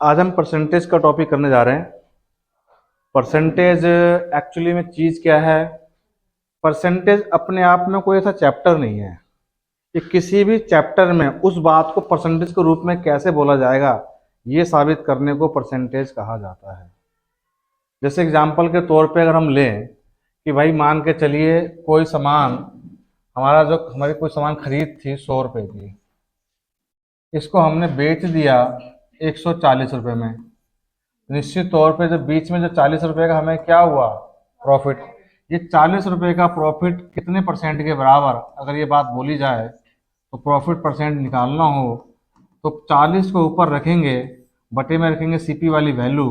आज हम परसेंटेज का टॉपिक करने जा रहे हैं। परसेंटेज एक्चुअली में चीज़ क्या है? परसेंटेज अपने आप में कोई ऐसा चैप्टर नहीं है कि किसी भी चैप्टर में उस बात को परसेंटेज के रूप में कैसे बोला जाएगा, ये साबित करने को परसेंटेज कहा जाता है। जैसे एग्जाम्पल के तौर पे अगर हम लें कि भाई मान के चलिए कोई सामान, हमारी कोई सामान खरीद थी 100 रुपये की, इसको हमने बेच दिया 140 रुपये में। निश्चित तौर पे जब बीच में जो 40 रुपये का हमें क्या हुआ प्रॉफिट, ये 40 रुपये का प्रॉफिट कितने परसेंट के बराबर अगर ये बात बोली जाए तो प्रॉफिट परसेंट निकालना हो तो 40 को ऊपर रखेंगे, बटे में रखेंगे सीपी वाली वैल्यू,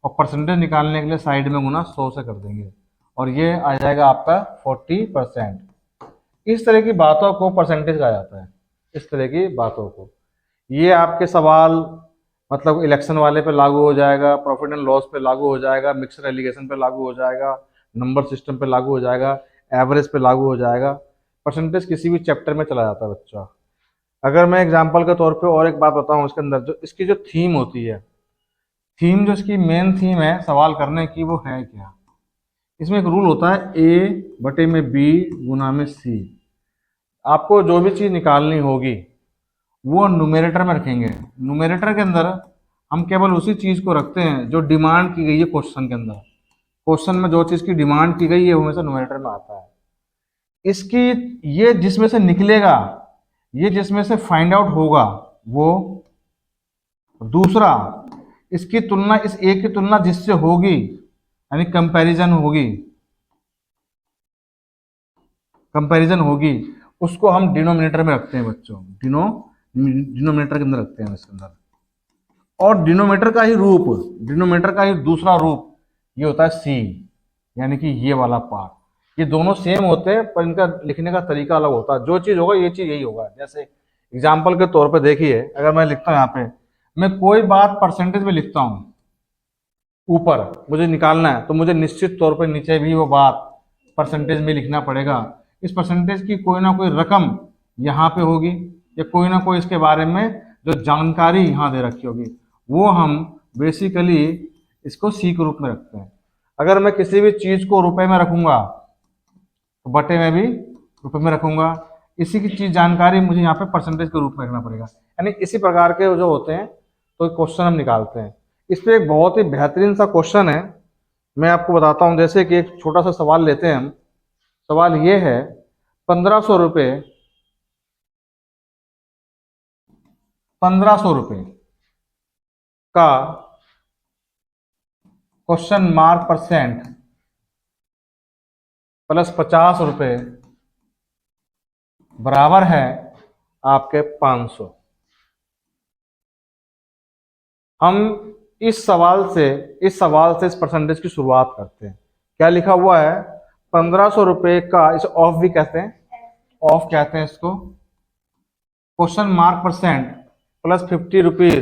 और परसेंटेज निकालने के लिए साइड में गुना 100 से कर देंगे और ये आ जाएगा आपका 40%। इस तरह की बातों को परसेंटेज कहा जाता है। इस तरह की बातों को ये आपके सवाल मतलब इलेक्शन वाले पे लागू हो जाएगा, प्रॉफिट एंड लॉस पे लागू हो जाएगा, मिक्सर एलिगेशन पे लागू हो जाएगा, नंबर सिस्टम पे लागू हो जाएगा, एवरेज पे लागू हो जाएगा। परसेंटेज किसी भी चैप्टर में चला जाता है बच्चा। अगर मैं एग्जांपल के तौर पे और एक बात बताऊं, इसके अंदर जो इसकी जो थीम होती है, थीम जो इसकी मेन थीम है सवाल करने की, वो है क्या? इसमें एक रूल होता है ए बटे में बी गुना में सी। आपको जो भी चीज़ निकालनी होगी वो न्यूमेरेटर में रखेंगे। न्यूमेरेटर के अंदर हम केवल उसी चीज़ को रखते हैं जो डिमांड की गई है क्वेश्चन के अंदर। क्वेश्चन में जो चीज़ की डिमांड की गई है वो हमेशा न्यूमेरेटर में आता है। इसकी ये जिसमें से निकलेगा, ये जिसमें से फाइंड आउट होगा वो दूसरा, इसकी तुलना इस एक की तुलना जिससे होगी यानी कंपैरिजन होगी, कंपैरिजन होगी, उसको हम डिनोमिनेटर में रखते हैं बच्चों। डिनोमिनेटर के अंदर रखते हैं इसके अंदर। और डिनोमीटर का ही रूप, डिनोमीटर का ही दूसरा रूप ये होता है सी, यानी कि ये वाला पार्ट। ये दोनों सेम होते हैं पर इनका लिखने का तरीका अलग होता है। जो चीज़ होगा ये चीज़ यही होगा। जैसे एग्जाम्पल के तौर पे देखिए, अगर मैं लिखता हूँ यहाँ पे, मैं कोई बात परसेंटेज में लिखता हूँ, ऊपर मुझे निकालना है तो मुझे निश्चित तौर पर नीचे भी वो बात परसेंटेज में लिखना पड़ेगा। इस परसेंटेज की कोई ना कोई रकम यहाँ पे होगी या कोई ना कोई इसके बारे में जो जानकारी यहाँ दे रखी होगी, वो हम बेसिकली इसको सी के रूप में रखते हैं। अगर मैं किसी भी चीज़ को रुपए में रखूंगा तो बटे में भी रुपए में रखूंगा। इसी की चीज़ जानकारी मुझे यहाँ पे परसेंटेज के रूप में रखना पड़ेगा। यानी इसी प्रकार के जो होते हैं तो क्वेश्चन हम निकालते हैं। इस पर एक बहुत ही बेहतरीन सा क्वेश्चन है, मैं आपको बताता हूँ। जैसे कि एक छोटा सा सवाल लेते हैं हम। सवाल ये है, 1500 रुपये 1500 रुपये का क्वेश्चन मार्क परसेंट प्लस 50 रुपये बराबर है आपके 500। हम इस सवाल से इस परसेंटेज की शुरुआत करते हैं। क्या लिखा हुआ है? 1500 रुपये का, इसे ऑफ भी कहते हैं, ऑफ कहते हैं इसको, question mark percent plus 50 rupees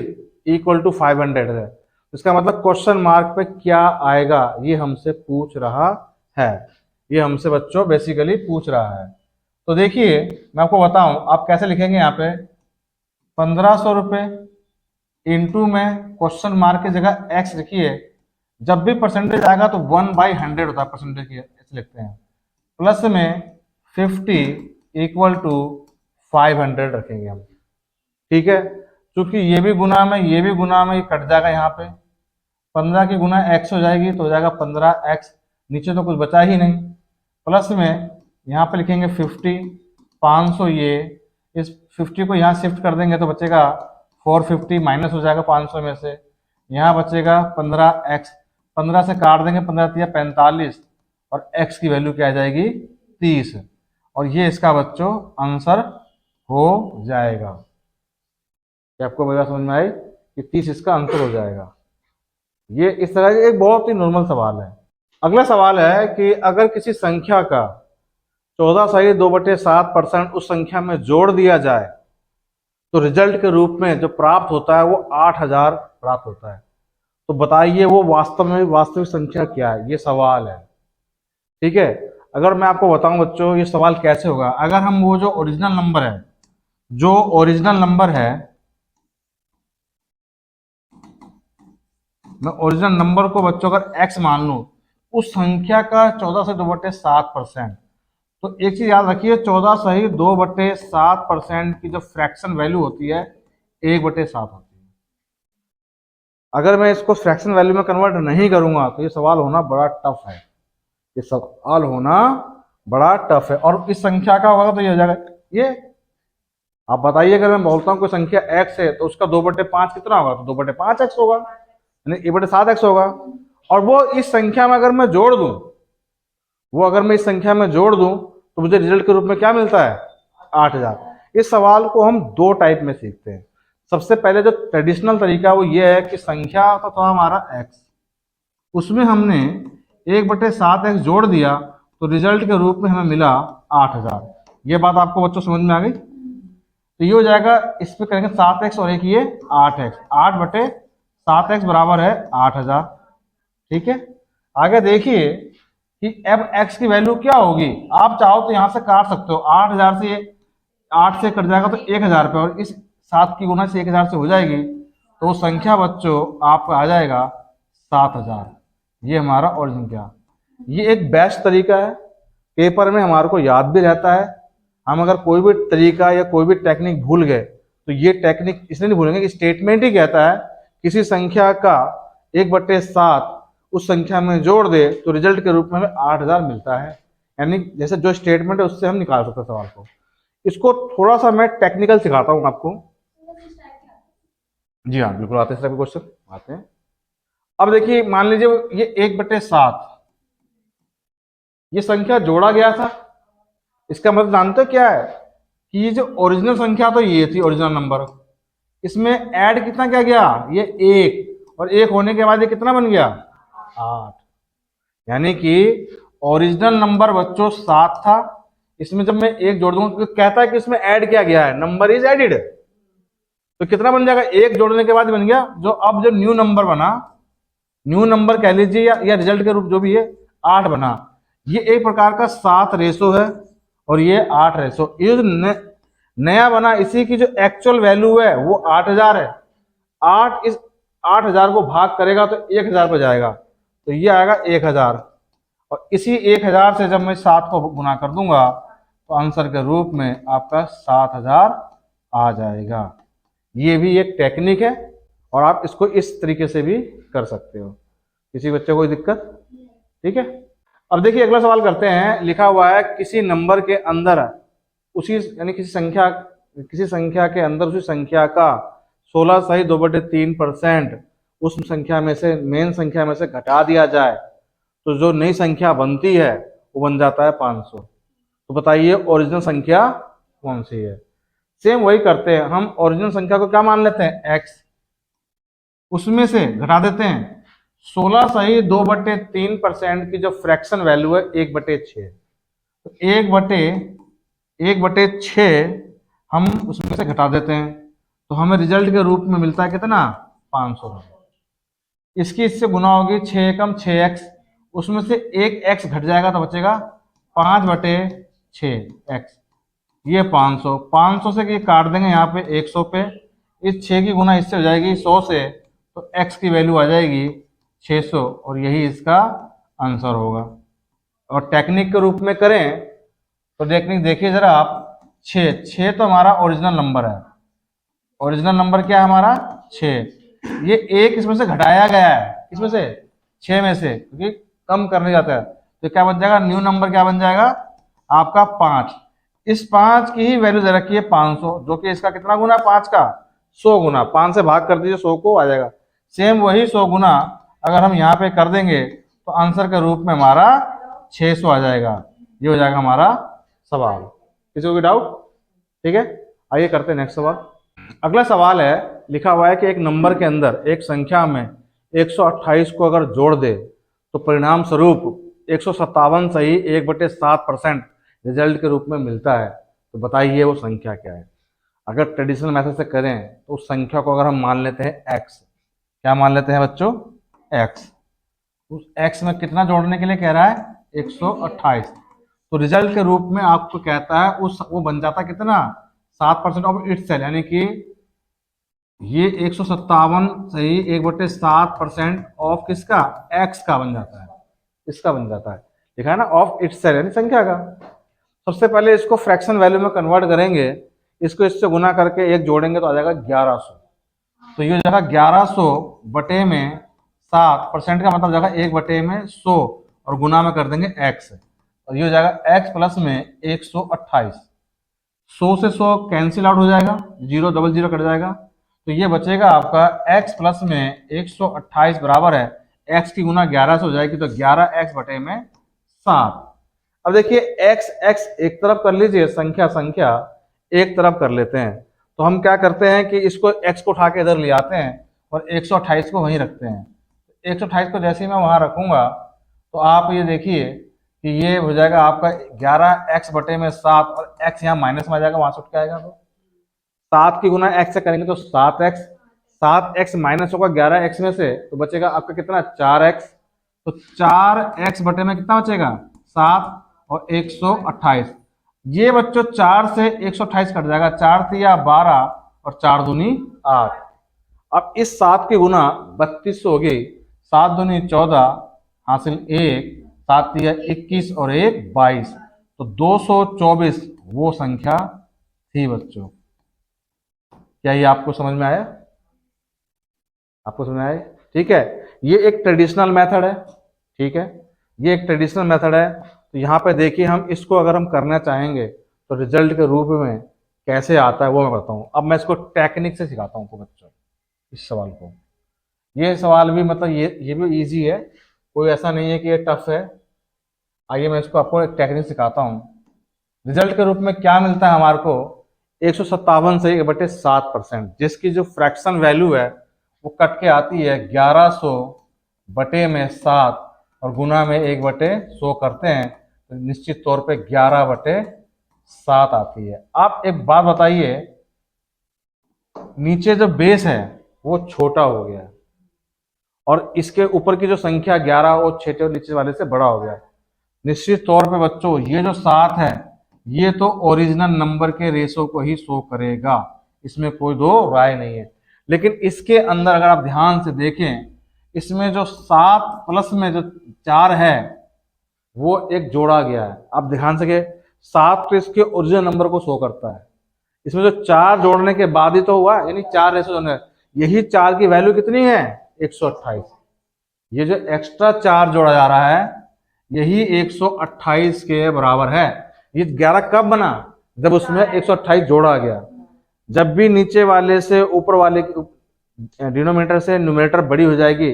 equal to 500 है। इसका मतलब क्वेश्चन मार्क पे क्या आएगा ये हमसे पूछ रहा है। ये हमसे बच्चों बेसिकली पूछ रहा है। तो देखिए मैं आपको बताऊं आप कैसे लिखेंगे। यहाँ पे 1500 रुपये इंटू में क्वेश्चन मार्क की जगह एक्स लिखिए। जब भी परसेंटेज आएगा तो 1/100 होता है परसेंटेज की, ऐसे लिखते हैं। प्लस में 50 इक्वल टू 500 रखेंगे हम। ठीक है, क्योंकि ये भी गुना में ये भी गुना में, ये कट जाएगा यहाँ पे। 15 की गुना x हो जाएगी तो हो जाएगा 15x, नीचे तो कुछ बचा ही नहीं। प्लस में यहाँ पे लिखेंगे 50, 500, ये इस 50 को यहाँ शिफ्ट कर देंगे तो बचेगा 450, माइनस हो जाएगा 500 में से। यहाँ बचेगा 15x, 15 से काट देंगे, 15 तिया 45 और x की वैल्यू क्या आ जाएगी 30। और ये इसका बच्चों आंसर हो जाएगा। क्या आपको मेरा समझ में आई कि 30 इसका आंसर हो जाएगा? ये इस तरह का एक बहुत ही नॉर्मल सवाल है। अगला सवाल है कि अगर किसी संख्या का 14.2/7% उस संख्या में जोड़ दिया जाए तो रिजल्ट के रूप में जो प्राप्त होता है वो 8000 प्राप्त होता है। तो बताइए वो वास्तविक संख्या क्या है? ये सवाल है। ठीक है, अगर मैं आपको बताऊं बच्चों ये सवाल कैसे होगा, अगर हम वो जो ओरिजिनल नंबर है मैं ओरिजिनल नंबर को बच्चों अगर x मान लूं, उस संख्या का 14 से 2/7%। तो एक चीज याद रखिए, 14 सही 2/7% की जो फ्रैक्शन वैल्यू होती है 1/7 होती है। अगर मैं इसको फ्रैक्शन वैल्यू में कन्वर्ट नहीं करूंगा तो ये सवाल होना बड़ा टफ है, ये सवाल होना बड़ा टफ है। और इस संख्या का होगा तो ये हो जाएगा ये। आप बताइए, अगर मैं बोलता हूँ कोई संख्या x है तो उसका 2/5 कितना होगा, तो 2/5x होगा, यानी 1/7x होगा। और वो इस संख्या में अगर मैं जोड़ दूं, इस संख्या में जोड़ दूं तो मुझे रिजल्ट के रूप में क्या मिलता है, 8000। इस सवाल को हम दो टाइप में सीखते हैं। सबसे पहले जो ट्रेडिशनल तरीका वो ये है कि संख्या तो था हमारा x, उसमें हमने 1/7x जोड़ दिया तो रिजल्ट के रूप में हमें मिला 8000। ये बात आपको बच्चों समझ में आ गई। तो ये हो जाएगा, इस पे करेंगे 7x और एक ये 8x, 8/7x बराबर है 8000। ठीक है, आगे देखिए कि अब x की वैल्यू क्या होगी। आप चाहो तो यहां से काट सकते हो, 8000 से 8 से कट जाएगा तो 1000 पे, और इस 7 की गुना से 1000 से हो जाएगी, तो वो संख्या बच्चों आपका आ जाएगा 7000। ये हमारा ओरिजिन क्या, ये एक बेस्ट तरीका है, पेपर में हमारे को याद भी रहता है। हम अगर कोई भी तरीका या कोई भी टेक्निक भूल गए तो ये टेक्निक इसलिए नहीं भूलेंगे कि स्टेटमेंट ही कहता है किसी संख्या का 1/7 उस संख्या में जोड़ दे तो रिजल्ट के रूप में हमें 8000 मिलता है। यानी जैसे जो स्टेटमेंट है उससे हम निकाल सकते हैं सवाल को। इसको थोड़ा सा मैं टेक्निकल सिखाता हूँ आपको। जी हाँ, बिल्कुल आते हैं सर, क्वेश्चन आते हैं। अब देखिए, मान लीजिए ये 1/7 ये संख्या जोड़ा गया था, इसका मतलब जानते हो क्या है कि ये जो ओरिजिनल संख्या तो ये थी ओरिजिनल नंबर, इसमें ऐड कितना क्या गया, ये 1, और 1 होने के बाद ये कितना बन गया, 8। यानी कि ओरिजिनल नंबर बच्चों 7 था, इसमें जब मैं 1 जोड़ दूंगा तो कहता है कि इसमें ऐड किया गया है, नंबर इज एडिड, तो कितना बन जाएगा, 1 जोड़ने के बाद बन गया जो अब जो न्यू नंबर बना, न्यू नंबर कह लीजिए या रिजल्ट के रूप जो भी है 8 बना। ये एक प्रकार का 7 रेशो है और ये 8 रेशो। ये जो नया बना इसी की जो एक्चुअल वैल्यू है वो 8000 है। 8 इस 8000 को भाग करेगा तो 1000 पर जाएगा, तो ये आएगा 1000। और इसी 1000 से जब मैं 7 को गुना कर दूंगा तो आंसर के रूप में आपका 7000 आ जाएगा। ये भी एक टेक्निक है और आप इसको इस तरीके से भी कर सकते हो, किसी बच्चे को कोई दिक्कत, ठीक है। अब देखिए अगला सवाल करते हैं। लिखा हुआ है किसी नंबर के अंदर उसी यानी किसी संख्या के अंदर उसी संख्या का 16 सही 2/3% उस संख्या में से मेन संख्या में से घटा दिया जाए तो जो नई संख्या बनती है वो बन जाता है 500। तो बताइए ओरिजिनल संख्या कौन सी है। सेम वही करते हैं, हम ओरिजिनल संख्या को क्या मान लेते हैं, x, उसमें से घटा देते हैं 16 सही 2/3% की जो फ्रैक्शन वैल्यू है 1/6, तो 1/6 हम उसमें से घटा देते हैं तो हमें रिजल्ट के रूप में मिलता है कितना, 500। इसकी इससे गुना होगी 6 कम 6x, उसमें से एक x घट जाएगा तो बचेगा 5/6x, ये 500 से ये काट देंगे यहाँ पे 100 पे, इस 6 की गुना इससे हो जाएगी 100 से, तो x की वैल्यू आ जाएगी 600 और यही इसका आंसर होगा। और टेक्निक के रूप में करें तो टेक्निक देखिए जरा आप, 6 तो हमारा ओरिजिनल नंबर है, ओरिजिनल नंबर क्या है हमारा 6, ये एक इसमें से घटाया गया है, इसमें से 6 में से क्योंकि कम करने जाता है, तो क्या बन जाएगा, न्यू नंबर क्या बन जाएगा आपका 5। इस 5 की ही वैल्यू दे रखी है 500, जो कि इसका कितना गुना, 5 का 100 गुना, 5 से भाग कर दीजिए 100 को आ जाएगा। सेम वही 100 गुना अगर हम यहाँ पे कर देंगे तो आंसर के रूप में हमारा 600 आ जाएगा। ये हो जाएगा हमारा सवाल। किसी को भी डाउट, ठीक है, आइए करते हैं नेक्स्ट सवाल। अगला सवाल है, लिखा हुआ है कि एक नंबर के अंदर एक संख्या में 128 को अगर जोड़ दे तो परिणाम स्वरूप 157 सही 1/7% रिजल्ट के रूप में मिलता है। तो बताइए वो संख्या क्या है। अगर ट्रेडिशनल मेथड से करें तो उस संख्या को अगर हम मान लेते हैं x, क्या मान लेते हैं बच्चों, x, उस x में कितना जोड़ने के लिए कह रहा है, 128, तो रिजल्ट के रूप में आपको कहता है उस वो बन जाता कितना, 7% ऑफ इट्स सेल्फ, यानी कि ये 157 सही 1/7% ऑफ किसका, एक्स का बन जाता है, इसका बन जाता है, लिखा है ना, ऑफ इट्स यानी संख्या का। सबसे पहले इसको फ्रैक्शन वैल्यू में कन्वर्ट करेंगे, इसको इससे गुना करके एक जोड़ेंगे तो आ जाएगा 1100। तो ये हो जाएगा 1100 बटे में 7%, का मतलब जाएगा 1/100, और गुना में कर देंगे एक्स, और ये हो जाएगा एक्स प्लस में 128। 100 से 100 कैंसिल आउट हो जाएगा, 0 डबल 0 कट जाएगा, तो ये बचेगा आपका x प्लस में 128 बराबर है x की गुना 11 से हो जाएगी, तो 11x बटे में 7। अब देखिए x x एक तरफ कर लीजिए, संख्या संख्या एक तरफ कर लेते हैं, तो हम क्या करते हैं कि इसको x को उठा के इधर ले आते हैं और 128 को वहीं रखते हैं। 128 को जैसे ही मैं वहां रखूंगा तो आप ये देखिए कि ये हो जाएगा आपका 11x बटे में 7, और x यहाँ माइनस में आ जाएगा, वहां से उठ के आएगा, तो 7 की गुना x से करेंगे तो 7x, 7x माइनस होगा 11x में से, तो बचेगा आपका कितना 4x, तो 4x बटे में कितना बचेगा 7 और 128। ये बच्चों 4 से 128 कट जाएगा, 4 तिया 12 और 4 दूनी 8। अब इस 7 की गुना 32 हो गई, 7 दूनी 14 हासिल 1, 7 तिया 21 और 1 22, तो 224 वो संख्या थी बच्चों। क्या ये आपको समझ में आया, आपको समझ में आया? ठीक है, ये एक ट्रेडिशनल मेथड है, ठीक है, ये एक ट्रेडिशनल मेथड है। तो यहाँ पे देखिए हम इसको अगर हम करना चाहेंगे तो रिजल्ट के रूप में कैसे आता है वो मैं बताऊँ। अब मैं इसको टेक्निक से सिखाता हूँ बच्चों इस सवाल को। ये सवाल भी मतलब ये भी इजी है, कोई ऐसा नहीं है कि ये टफ है। आइए मैं इसको आपको एक टेक्निक सिखाता हूँ। रिजल्ट के रूप में क्या मिलता है हमारे को, 157 से 1/7%, जिसकी जो फ्रैक्शन वैल्यू है वो कट के आती है 1100 बटे में 7, और गुना में 1/100 करते हैं तो निश्चित तौर पे 11/7 आती है। आप एक बात बताइए, नीचे जो बेस है वो छोटा हो गया और इसके ऊपर की जो संख्या 11 वो छोटे नीचे वाले से बड़ा हो गया। निश्चित तौर पे बच्चों ये जो 7 है ये तो ओरिजिनल नंबर के रेशो को ही शो करेगा, इसमें कोई दो राय नहीं है। लेकिन इसके अंदर अगर आप ध्यान से देखें, इसमें जो 7 प्लस में जो 4 है वो एक जोड़ा गया है। आप ध्यान से 7 तो इसके ओरिजिनल नंबर को शो करता है, इसमें जो 4 जोड़ने के बाद ही तो हुआ, यानी 4 रेशो जोड़ने, यही 4 की वैल्यू कितनी है 128। ये जो एक्स्ट्रा 4 जोड़ा जा रहा है यही 128 के बराबर है। ये 11 कब बना, जब उसमें 128 जोड़ा गया। जब भी नीचे वाले से ऊपर वाले डिनोमिनेटर से न्यूमरेटर बड़ी हो जाएगी,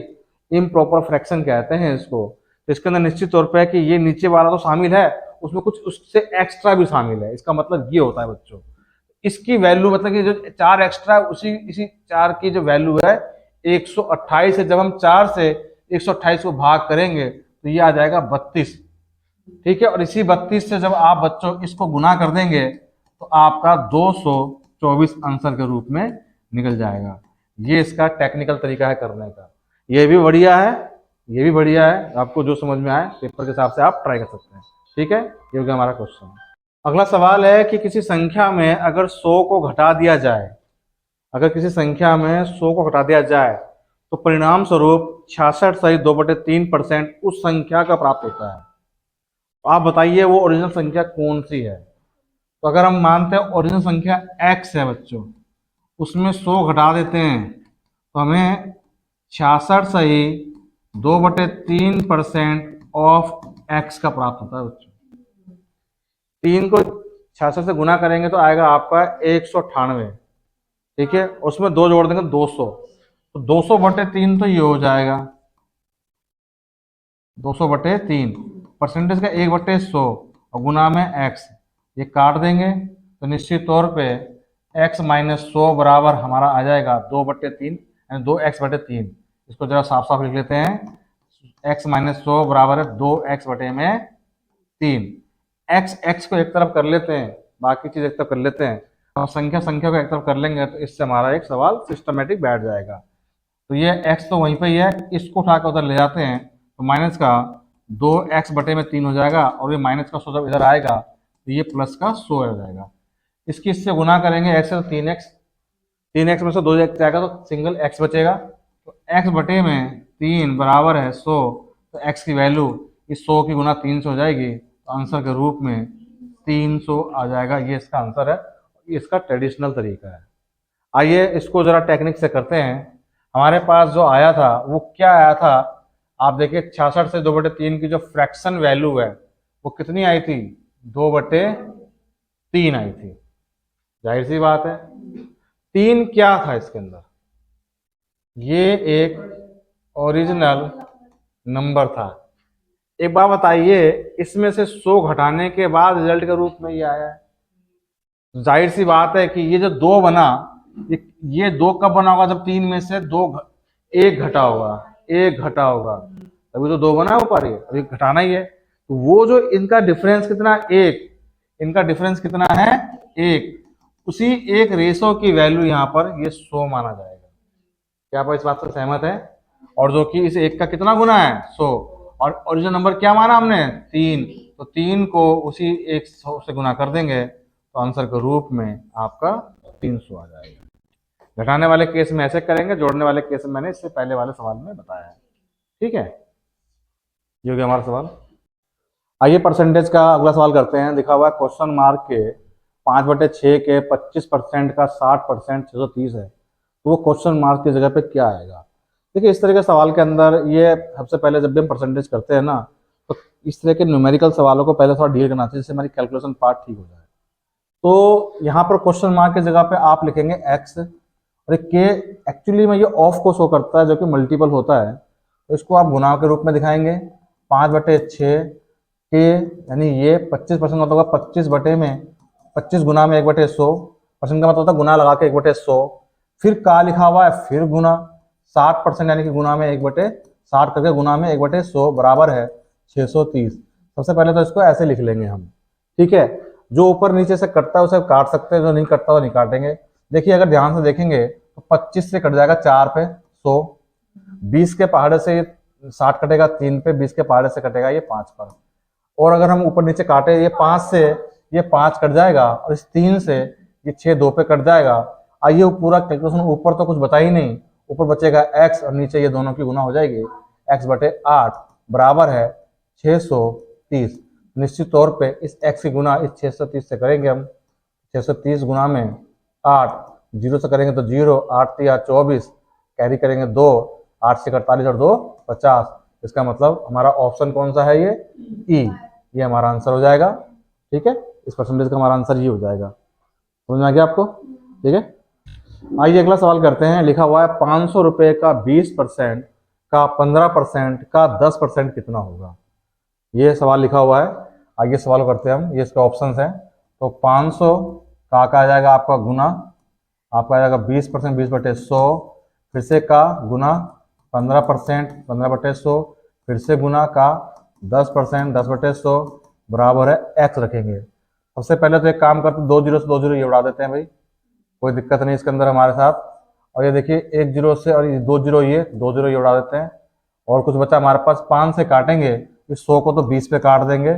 इम्प्रॉपर फ्रैक्शन कहते हैं इसको, तो इसके अंदर निश्चित तौर पे है कि ये नीचे वाला तो शामिल है, उसमें कुछ उससे एक्स्ट्रा भी शामिल है। इसका मतलब ये होता है बच्चों, इसकी वैल्यू मतलब कि जो 4 एक्स्ट्रा उसी इसी 4 की जो वैल्यू है 128 है। जब हम 4 से 128 को भाग करेंगे तो ये आ जाएगा 32, ठीक है, और इसी 32 से जब आप बच्चों इसको गुना कर देंगे तो आपका 224 आंसर के रूप में निकल जाएगा। ये इसका टेक्निकल तरीका है करने का। ये भी बढ़िया है, ये भी बढ़िया है, आपको जो समझ में आए पेपर के हिसाब से आप ट्राई कर सकते हैं। ठीक है, ये हो गया हमारा क्वेश्चन। अगला सवाल है कि किसी संख्या में अगर 100 को घटा दिया जाए, अगर किसी संख्या में 100 को घटा दिया जाए तो परिणाम स्वरूप 66 सही 2/3% उस संख्या का प्राप्त होता है। तो आप बताइए वो ओरिजिनल संख्या कौन सी है। तो अगर हम मानते हैं ओरिजिनल संख्या x है बच्चों, उसमें 100 घटा देते हैं तो हमें 66 सही 2/3% ऑफ x का प्राप्त होता है बच्चों। 3 को 66 से गुना करेंगे तो आएगा आपका 198, ठीक है, उसमें 2 जोड़ देंगे 200, तो 200/3 तो ये हो जाएगा 200/3, परसेंटेज का 1/100 और गुना में x, ये काट देंगे तो निश्चित तौर पे x माइनस 100 बराबर हमारा आ जाएगा 2/3 यानी 2x/3। इसको जरा साफ साफ लिख लेते हैं, x माइनस 100 बराबर है 2x/3। x को एक तरफ कर लेते हैं, बाकी चीज एक तरफ कर लेते हैं, और संख्या को एक तरफ कर लेंगे तो इससे हमारा एक सवाल सिस्टमेटिक बैठ जाएगा। तो ये x तो वहीं पे ही है, इसको उठा कर उधर ले जाते हैं तो माइनस का 2x/3 हो जाएगा, और ये माइनस का 100 जब इधर आएगा तो ये प्लस का 100 हो जाएगा। इसकी इससे गुना करेंगे x से तो 3x, 3x में से 2 जाएगा तो सिंगल x बचेगा, तो x बटे में 3 बराबर है 100, तो x की वैल्यू इस 100 की गुना 300 हो जाएगी, तो आंसर के रूप में 300 आ जाएगा। ये इसका आंसर है, ये इसका ट्रेडिशनल तरीका है। आइए इसको जरा टेक्निक से करते हैं। हमारे पास जो आया था वो क्या आया था, आप देखिए 66 से 2/3 की जो फ्रैक्शन वैल्यू है वो कितनी आई थी, 2/3 आई थी। जाहिर सी बात है 3 क्या था इसके अंदर, ये एक ओरिजिनल नंबर था। एक बात बताइए, इसमें से 100 घटाने के बाद रिजल्ट के रूप में ये आया है। जाहिर सी बात है कि ये जो 2 बना, ये 2 कब बना होगा, जब 3 में से 1 घटा होगा, 1 घटा होगा, तभी तो 2 बना ऊपर, ये अभी घटाना ही है। तो वो जो इनका डिफरेंस कितना, 1, इनका डिफरेंस कितना है, 1, उसी एक रेशो की वैल्यू यहाँ पर ये 100 माना जाएगा। क्या आप इस बात से सहमत है? और जो कि इस 1 का कितना गुना है, 100, और ओरिजिनल नंबर क्या माना हमने, 3, तो 3 को उसी 100 से गुना कर देंगे, तो आंसर के रूप में आपका 300 आ जाएगा। घटाने वाले केस में ऐसे करेंगे, जोड़ने वाले केस में मैंने इससे पहले वाले सवाल में बताया है। ठीक है, ये हो गया हमारा सवाल। आइए परसेंटेज का अगला सवाल करते हैं। लिखा हुआ है क्वेश्चन मार्क के 5/6 के 25% का 60% 630 है, तो वो क्वेश्चन मार्क की जगह पे क्या आएगा। देखिए इस तरह के सवाल के अंदर ये सबसे पहले जब भी हम परसेंटेज करते हैं ना, तो इस तरह के न्यूमेरिकल सवालों को पहले थोड़ा डील करना चाहिए, जिससे हमारी कैलकुलेशन पार्ट ठीक हो जाए। तो यहाँ पर क्वेश्चन मार्क की जगह पे आप लिखेंगे x, और के एक्चुअली में ये ऑफ को शो करता है, जो कि मल्टीपल होता है, तो इसको आप गुना के रूप में दिखाएंगे। 5/6 के यानी ये 25% मतलब होगा 25 बटे में 25 गुना में 1/100, परसेंट का मतलब होता है गुना लगा के 1/100, फिर का लिखा हुआ है, फिर गुना 60% यानी कि गुना में 1/60 करके गुना में 1/100 बराबर है 630। सबसे पहले तो इसको ऐसे लिख लेंगे हम। ठीक है, जो ऊपर नीचे से कटता है उसे काट सकते हैं, जो नहीं कटता वो नहीं काटेंगे। देखिए अगर ध्यान से देखेंगे तो 25 से कट जाएगा 4 पे 100, 20 के पहाड़े से 60 कटेगा 3 पे, 20 के पहाड़े से कटेगा ये 5 पर, और अगर हम ऊपर नीचे काटे ये 5 से ये 5 कट जाएगा, और इस 3 से ये 6 2 पे कट जाएगा। आइए पूरा कैलकुलेशन, ऊपर तो कुछ बता ही नहीं, ऊपर बचेगा x और नीचे ये दोनों की गुना हो जाएगी, x/8 बराबर है 630। निश्चित तौर पे इस x की गुना इस 630 से करेंगे हम, 630 गुना में 8, 0 से करेंगे तो 0, 8 या 24, कैरी करेंगे 2, 8 से 48 और 2 50। इसका मतलब हमारा ऑप्शन कौन सा है, ये ई, ये हमारा आंसर हो जाएगा। ठीक है, इस परसेंटेज का हमारा आंसर ये हो जाएगा। समझ में आ गया आपको? ठीक है, आइए अगला सवाल करते हैं। लिखा हुआ है 500 रुपए का 20% का 15% का 10% कितना होगा। ये सवाल लिखा हुआ है, आइए सवाल करते हैं हम। ये इसका ऑप्शन है, तो 500 का आ जाएगा आपका गुना, आपका आ जाएगा 20%, 20/100, फिर से का गुना 15%, 15/100, फिर से गुना का 10%, 10/100 बराबर है x रखेंगे। सबसे पहले तो एक काम करते हैं, 2 0 से 2 0 ये उड़ा देते हैं भाई, कोई दिक्कत नहीं इसके अंदर हमारे साथ। और ये देखिए 1 0 से और 2 0 ये 2 0 ये उड़ा देते हैं, और कुछ बचा हमारे पास। 5 से काटेंगे इस 100 को तो 20 पे काट देंगे,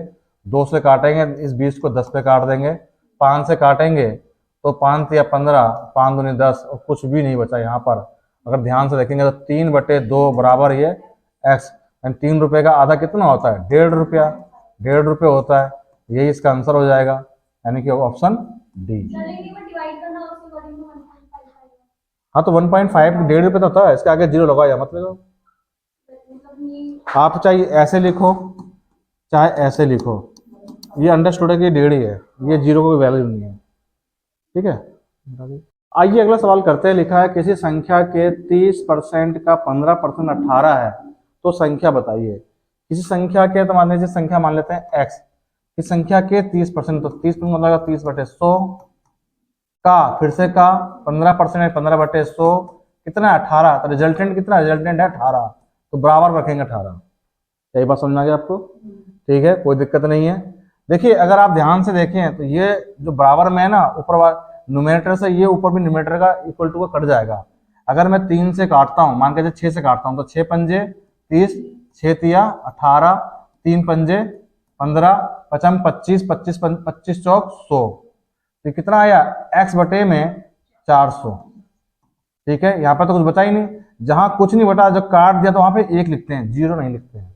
2 से काटेंगे इस 20 को 10 पे काट देंगे, 5 से काटेंगे तो 5 या 15, 5 दूनी 10, और कुछ भी नहीं बचा यहाँ पर। अगर ध्यान से देखेंगे तो 3/2 बराबर ये x, यानी 3 रुपये का आधा कितना होता है, 1.5 रुपया, 1.5 रुपये होता है। यही इसका आंसर हो जाएगा, यानी कि ऑप्शन डी। हाँ तो 1.5 1.5 रुपये तो होता है, इसके आगे 0 लगाया मतलब आप चाहे ऐसे लिखो चाहे ऐसे लिखो, ये अंडरस्टूड है कि 1.5 ही है, ये 0 को वैल्यू नहीं है। ठीक है, आइए अगला सवाल करते हैं। लिखा है किसी संख्या के 30% का 15% 18 है, तो संख्या बताइए। किसी संख्या के, तो मान लीजिए संख्या मान लेते हैं x, इस संख्या के 30%, तो 30% मतलब 30/100 का, फिर से का 15% 15/100 कितना है 18, तो रिजल्टेंट कितना, रिजल्टेंट है 18, तो बराबर रखेंगे 18। यही बात समझ आ गया आपको? ठीक है, कोई दिक्कत नहीं है। देखिए अगर आप ध्यान से देखें तो ये जो बराबर में है ना, ऊपर न्यूमरेटर से ये ऊपर भी न्यूमरेटर का इक्वल टू का कट जाएगा। अगर मैं 3 से काटता हूँ, मान के 6 से काटता हूँ, तो 6 पंजे 30, 6 तिया 18, 3 पंजे 15, 5 25, 25 चौक 100, तो कितना आया x बटे में 400। ठीक है, यहाँ पे तो कुछ बचा ही नहीं, जहां कुछ नहीं बटा, जब काट दिया तो वहां पे एक लिखते हैं, जीरो नहीं लिखते हैं।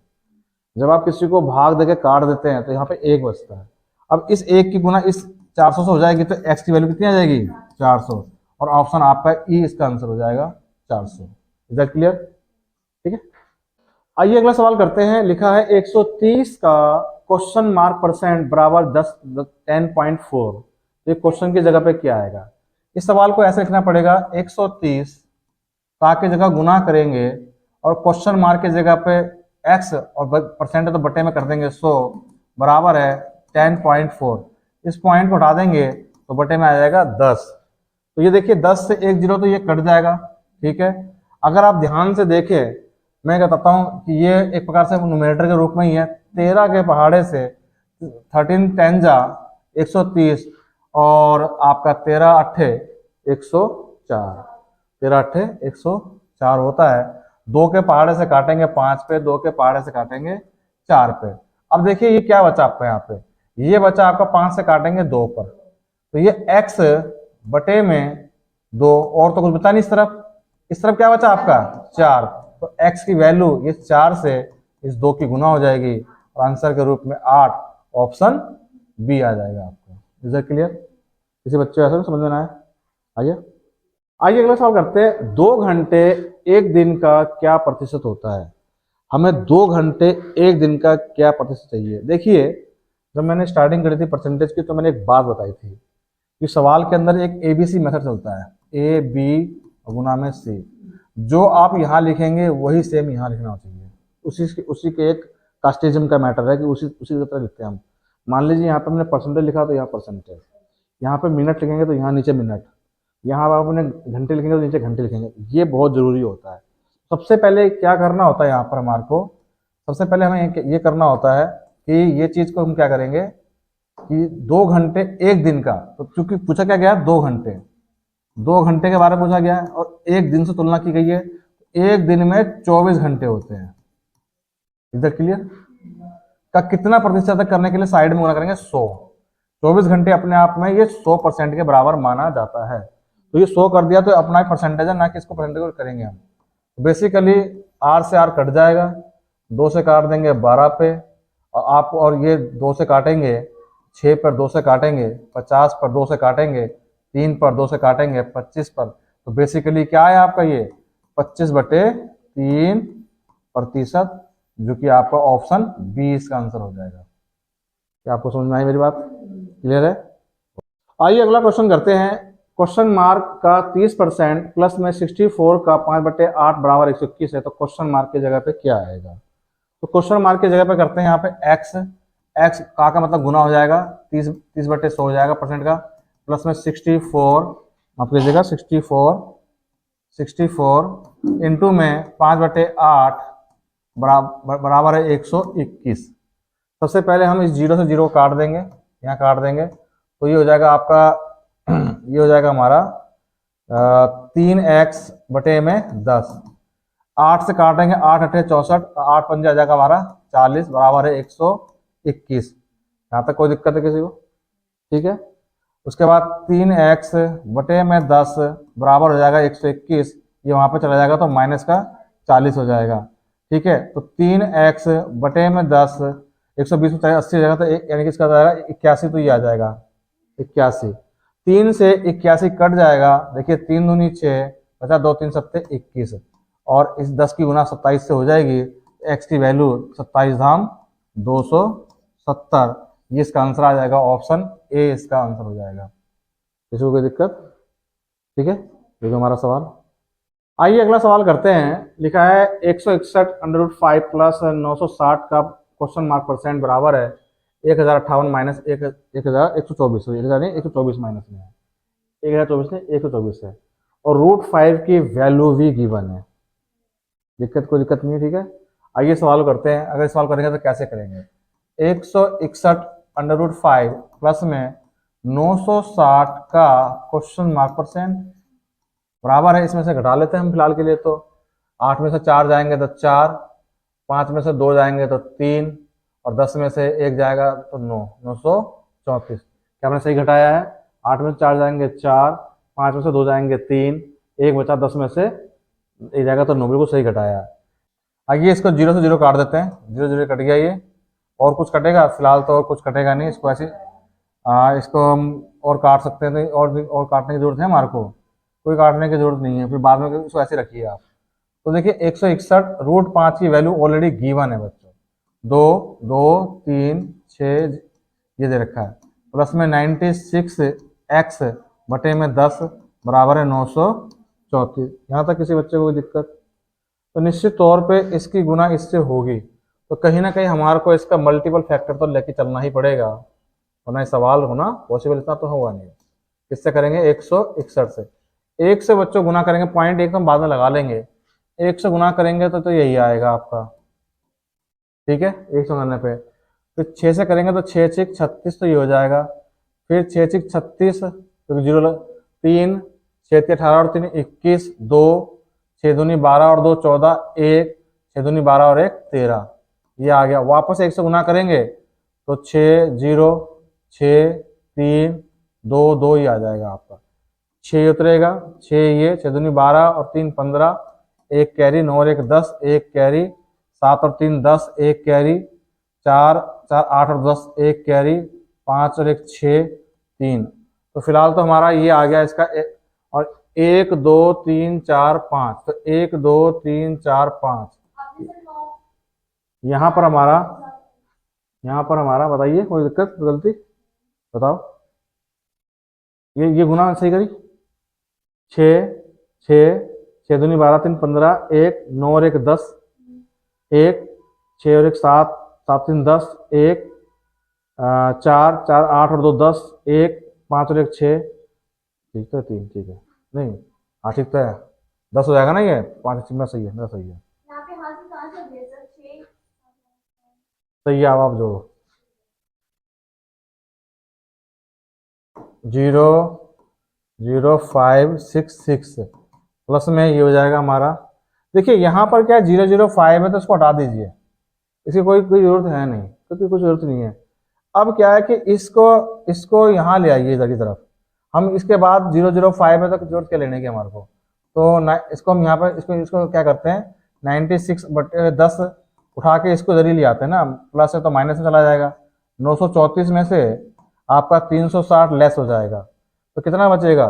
जब आप किसी को भाग देके काट देते हैं तो यहाँ पे एक बचता है। अब इस एक की गुना इस 400 से हो जाएगी तो एक्स की वैल्यू कितनी आ जाएगी, 400, और ऑप्शन आपका ई इसका आंसर हो जाएगा 400। Is that clear? ठीक है, आइए अगला सवाल करते हैं। लिखा है 130 का क्वेश्चन मार्क परसेंट बराबर 10.4, तो क्वेश्चन की जगह पे क्या आएगा? इस सवाल को ऐसे लिखना पड़ेगा, 130 का की जगह गुना करेंगे और क्वेश्चन मार्क की जगह पे एक्स और परसेंट है तो बटे में कर देंगे 100 बराबर है 10.4। इस पॉइंट को हटा देंगे तो बटे में आ जाएगा 10। तो ये देखिए 10 से एक जीरो तो ये कट जाएगा। ठीक है, अगर आप ध्यान से देखें, मैं क्या बताता हूँ कि ये एक प्रकार से न्यूमरेटर के रूप में ही है। 13 के पहाड़े से 13 10 जा 130 और आपका 13 अट्ठे 104, 13 अट्ठे 104 होता है। 2 के पहाड़े से काटेंगे 5 पे, 2 के पहाड़े से काटेंगे 4 पे। अब देखिए ये क्या बचा आपका, यहाँ पे ये बचा आपका 5 से काटेंगे 2 पर, तो ये x बटे में 2, और तो कुछ बचा नहीं इस तरफ क्या बचा आपका 4, तो x की वैल्यू ये 4 से इस 2 की गुना हो जाएगी और आंसर के रूप में 8, ऑप्शन बी आ जाएगा आपका। Is that clear? किसी बच्चे ऐसा समझ में ना आए? आइए आइए अगला सवाल करते हैं। 2 घंटे एक दिन का क्या प्रतिशत होता है? हमें 2 घंटे एक दिन का क्या प्रतिशत चाहिए? देखिए, जब मैंने स्टार्टिंग करी थी परसेंटेज की तो मैंने एक बात बताई थी कि सवाल के अंदर एक ABC मेथड चलता है, ए बी गुना में सी। जो आप यहाँ लिखेंगे वही सेम यहाँ लिखना चाहिए। उसी के एक कास्टिज्म का मैटर है कि उसी उसी की तरह लिखते हैं हम। मान लीजिए यहाँ पे हमने परसेंटेज लिखा तो यहाँ परसेंटेज, यहाँ पे मिनट लिखेंगे तो यहाँ नीचे मिनट, यहाँ आप अपने घंटे लिखेंगे तो नीचे घंटे लिखेंगे। ये बहुत जरूरी होता है। सबसे पहले क्या करना होता है यहाँ पर हमारे को, सबसे पहले हमें ये करना होता है कि ये चीज को हम क्या करेंगे कि 2 घंटे एक दिन का, तो चूंकि पूछा क्या गया 2 घंटे, 2 घंटे के बारे में पूछा गया है और एक दिन से तुलना की गई है, एक दिन में 24 घंटे होते हैं। इधर क्लियर? का कितना प्रतिशत करने के लिए साइड में गुना करेंगे 100। 24 घंटे अपने आप में ये 100% के बराबर माना जाता है। तो ये 100 कर दिया तो अपना ही परसेंटेज है, ना कि इसको परसेंटेज करेंगे हम। बेसिकली आर से आर कट जाएगा, 2 से काट देंगे 12 पे, और ये 2 से काटेंगे 6 पर, 2 से काटेंगे 50 पर, 2 से काटेंगे 3 पर, 2 से काटेंगे 25 पर। तो बेसिकली क्या है आपका ये 25/3%, जो कि आपका ऑप्शन बी इसका आंसर हो जाएगा। क्या आपको समझ में आई मेरी बात? क्लियर है? आइए अगला क्वेश्चन करते हैं। क्वेश्चन मार्क का 30% प्लस में 64 का 5/8 बराबर 121 है, तो क्वेश्चन मार्क की जगह पे क्या आएगा? तो क्वेश्चन मार्क की जगह पे करते हैं यहाँ पे x का मतलब गुना हो जाएगा 30/100 हो जाएगा परसेंट का, प्लस में 64 आप लीजिएगा 64 इंटू में 5/8 बराबर है 121। सबसे पहले हम इस 0 से 0 काट देंगे, यहाँ काट देंगे तो ये हो जाएगा आपका ये हो जाएगा हमारा 3x बटे में 10। 8 से काटेंगे 8 अठे 64, 8 पंजे आ जाएगा हमारा 40 बराबर है 121। यहाँ तक कोई दिक्कत है किसी को? ठीक है, उसके बाद 3x बटे में 10 बराबर हो जाएगा 121, ये वहाँ पे चला जाएगा तो माइनस का 40 हो जाएगा। ठीक है, तो 3x बटे में 10 120 में 80 हो जाएगा, तो यानी कि इसका जाएगा 81, तो ये आ जाएगा 81। 3 से 81 कट जाएगा, देखिए 3 दूनी 6 बचा 2 3 7 21, और इस 10 की गुना 27 से हो जाएगी। x की वैल्यू 27 धाम 270, ये इसका आंसर आ जाएगा, ऑप्शन ए इसका आंसर हो जाएगा। किसी को कोई दिक्कत? ठीक है, ये हमारा सवाल। आइए अगला सवाल करते हैं। लिखा है 161/5 प्लस 960 का क्वेश्चन मार्क परसेंट बराबर है 1058 माइनस 1124, 124 माइनस में है 1024 नहीं 124 है, और √5 की वैल्यू भी गिवन है। कोई दिक्कत नहीं है? ठीक है, आइए सवाल करते हैं। अगर सवाल करेंगे तो कैसे करेंगे? 161/5 प्लस में 960 का क्वेश्चन मार्क परसेंट बराबर है, इसमें से घटा लेते हैं हम फिलहाल के लिए। तो 8 में से 4 जाएंगे तो 4, 5 में से 2 जाएंगे तो 3, और 10 में से 1 जाएगा तो 9, 934। क्या हमने सही घटाया है? 8 में से 4 जाएंगे 4, 5 में से 2 जाएंगे 3, एक बचा 10 में से, एक जाएगा तो 9, बिल्कुल सही घटाया। आइए इसको 0 से 0 काट देते हैं, 0 0 कट गया ये। और कुछ कटेगा फिलहाल तो, और कुछ कटेगा नहीं इसको ऐसे। इसको हम और काट सकते हैं, तो और काटने की जरूरत है हमारे को? कोई काटने की जरूरत नहीं है, फिर बाद में इसको ऐसे रखिए आप। तो देखिए 161 √5 की वैल्यू ऑलरेडी गिवन है बच्चों। 2 2 3 6 ये दे रखा है, प्लस में 96x बटे में 10 बराबर है 934। यहाँ तक किसी बच्चे को कोई दिक्कत? तो निश्चित तौर पे इसकी गुना इससे होगी, तो कहीं ना कहीं हमारे को इसका मल्टीपल फैक्टर तो लेके चलना ही पड़ेगा, वरना सवाल होना पॉसिबल इतना तो होगा नहीं। किससे करेंगे? 161 से। एक से बच्चों गुना करेंगे, पॉइंट एक तो हम बाद में लगा लेंगे। एक से गुना करेंगे तो यही आएगा आपका, ठीक है, 100 करने पे। फिर 6 से करेंगे तो 6 6 36, तो ये हो जाएगा। फिर 6 6 36, तो 0 3 6 18 और 3 21, 2 6 दूनी 12 और 2 14, 1 6 दूनी 12 और 1 13, ये आ गया। वापस 1 से गुना करेंगे तो 6 0 6 3 2 2 ही आ जाएगा आपका। 6 उतरेगा, 6 ये 6 दूनी 12 और 3 15, 1 कैरी, 9 और 1 10, 1 कैरी, 7 और 3 10, 1 कैरी, 4 4 8 और 10, 1 कैरी, 5 और 1 6 3। तो फिलहाल तो हमारा ये आ गया इसका और 1 2 3 4 5, तो 1 2 3 4 5 यहाँ पर हमारा, बताइए कोई दिक्कत गलती बताओ? ये गुना सही करी। 6 6 6 दूनी 12 3 15, 1 9 और 1 10, 1 6 और 1 7 7 3 10, 1 4 4 8 और 2 10, 1 5 और 1 6, ठीक है 3, ठीक है नहीं, हाँ ठीक तो है, 10 हो जाएगा ना ये, 5 में सही है, मेरा सही है। सही है, अब आप जोड़ो 0 0 5 6 6 प्लस में ये हो जाएगा हमारा। देखिए यहाँ पर क्या है, 0 0 5 है तो इसको हटा दीजिए, इसकी कोई कोई जरूरत है नहीं, क्योंकि कोई जरूरत नहीं है। अब क्या है कि इसको यहाँ ले आइए इधर की तरफ। हम इसके बाद 0 0 5 है तो जरूरत क्या लेने की हमारे को? तो इसको हम यहाँ पर इसको क्या करते हैं, 96 बटे 10 उठा के इसको इधर ही ले आते हैं ना, प्लस है तो माइनस में चला जाएगा। 934 में से आपका 360 लेस हो जाएगा, तो कितना बचेगा?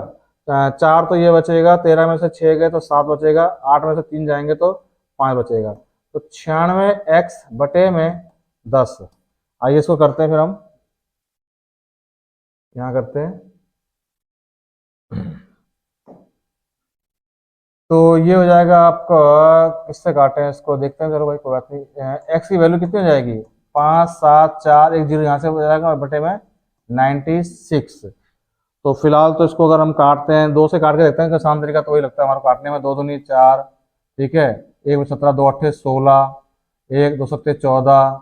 4 तो ये बचेगा, 13 में से 6 गए तो 7 बचेगा, 8 में से 3 जाएंगे तो 5 बचेगा, तो 96x बटे में 10। आइए इसको करते हैं, फिर हम यहाँ करते हैं। तो ये हो जाएगा आपका, किससे काटे हैं इसको देखते हैं, चलो भाई कोई बात नहीं। एक्स की वैल्यू कितनी हो जाएगी? 5 7 4 1 0 यहाँ से हो जाएगा, और बटे में 96। तो फिलहाल तो इसको अगर हम काटते हैं, 2 से काट के देखते हैं, आसान तरीका तो वही लगता है हमारे काटने में। 2 दूनी 4, ठीक है, 1 17 2 8 16, 1 2 7 14,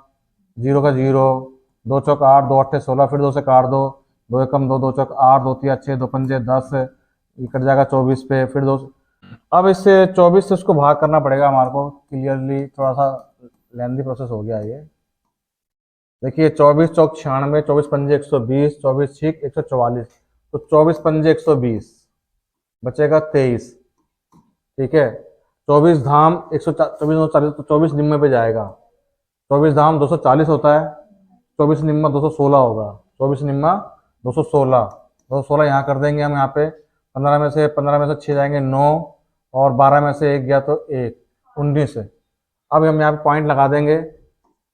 0 का 0, 2 चौक 8 2 8 16, फिर 2 से काट दो, 2 एकम 2 2 चौक 8, 2 3 6, 2 पंजे 10, ये कट जाएगा 24 पे, फिर 2। अब इससे 24 से उसको भाग करना पड़ेगा हमारे को, क्लियरली थोड़ा सा लेंदी प्रोसेस हो गया ये। देखिए 24 चौक 96, 24 पंजे 120, 24 छीक 144, तो 24 पंजे 120, बचेगा 23, ठीक है। 24 धाम 124 240, तो 24 निम्न पे जाएगा। 24 धाम 240 होता है, 24 निम्मा 216 होगा, 24 निम्मा 216, 216 यहाँ कर देंगे हम। यहाँ पे 15 में से 6 जाएंगे 9, और 12 में से 1 गया तो 1, 19। अब हम यहाँ पे पॉइंट लगा देंगे,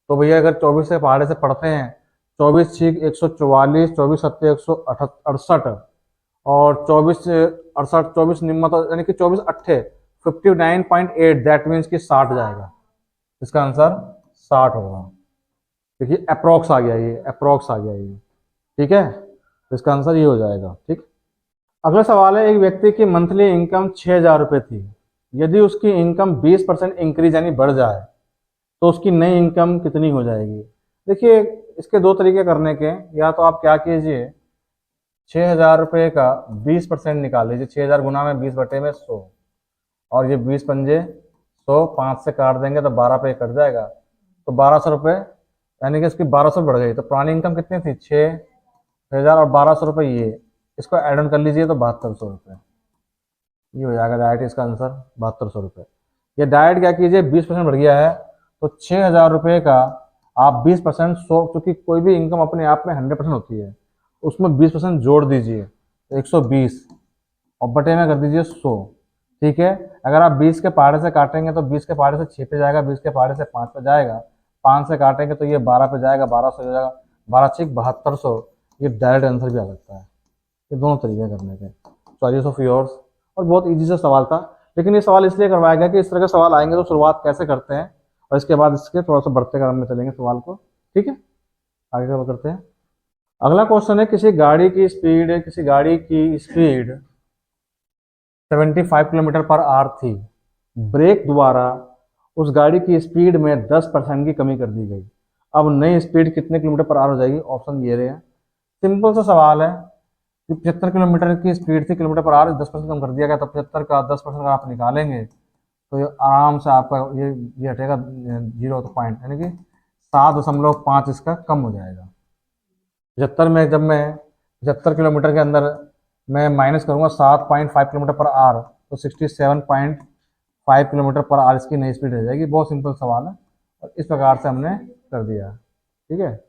तो भैया अगर 24 से पहाड़े से पढ़ते हैं, 24 छीक 144, 24 सत्ते 168, और 24 68, 24 निम्मा, तो यानी कि 24 अट्ठे 59.8, दैट मीन्स कि 60 जाएगा। इसका आंसर 60 होगा। देखिए अप्रोक्स आ गया ये, अप्रोक्स आ गया ये, ठीक है, तो इसका आंसर ये हो जाएगा। ठीक, अगला सवाल है, एक व्यक्ति की मंथली इनकम 6,000 रुपये थी। यदि उसकी इनकम 20% इंक्रीज यानी बढ़ जाए तो उसकी नई इनकम कितनी हो जाएगी? देखिए इसके दो तरीके करने के, या तो आप क्या कीजिए, 6,000 रुपये का 20% निकाल लीजिए, 6,000 गुना में 20 बटे में 100, और ये 20 पंजे 100, 5 से काट देंगे तो 12 पे कट जाएगा, तो 1200 रुपये, यानी कि इसकी 1200 बढ़ गई। तो पुरानी इनकम कितनी थी? 6,000 और 1200 रुपये, ये इसको एड ऑन कर लीजिए तो 7200 रुपये। ये हो जाएगा डायरेक्ट इसका आंसर 7200 रुपये। ये डायरेक्ट क्या कीजिए 20% बढ़ गया है तो 6000 रुपये का आप 20% 100, क्योंकि कोई भी इनकम अपने आप में 100% होती है, उसमें 20% जोड़ दीजिए तो 120 और बटे में कर दीजिए 100। ठीक है, अगर आप 20 के पहाड़े से काटेंगे तो 20 के पहाड़े से 6 पे जाएगा, 20 के पहाड़े से 5 पे जाएगा, 5 से काटेंगे तो ये 12 पे जाएगा, 1200 हो जाएगा, 12×6 = 7200। ये डायरेक्ट आंसर भी आ सकता है। ये दोनों तरीके करने के, चॉइस ऑफ योर्स। और बहुत इजी सा सवाल था, लेकिन ये सवाल इसलिए करवाया गया कि इस तरह के सवाल आएंगे तो शुरुआत कैसे करते हैं और इसके बाद इसके थोड़ा सा बढ़ते क्रम में चलेंगे सवाल को। ठीक है, आगे का करते हैं। अगला क्वेश्चन है, किसी गाड़ी की स्पीड 75 किलोमीटर पर आवर थी, ब्रेक द्वारा उस गाड़ी की स्पीड में 10% की कमी कर दी गई, अब नई स्पीड कितने किलोमीटर पर आवर हो जाएगी? ऑप्शन ये रहे हैं। सिंपल सा सवाल है कि 75 किलोमीटर की स्पीड थी, किलोमीटर पर आवर 10% कम कर दिया गया, तो 75 का 10% आप निकालेंगे तो ये आराम से आपका ये हटेगा 0 तो पॉइंट, यानी कि 7.5 इसका कम हो जाएगा। 75 में जब मैं 75 किलोमीटर के अंदर मैं माइनस करूँगा 7.5 किलोमीटर पर आवर तो 67.5 किलोमीटर पर आवर इसकी नई स्पीड हो जाएगी। बहुत सिंपल सवाल है और इस प्रकार से हमने कर दिया। ठीक है।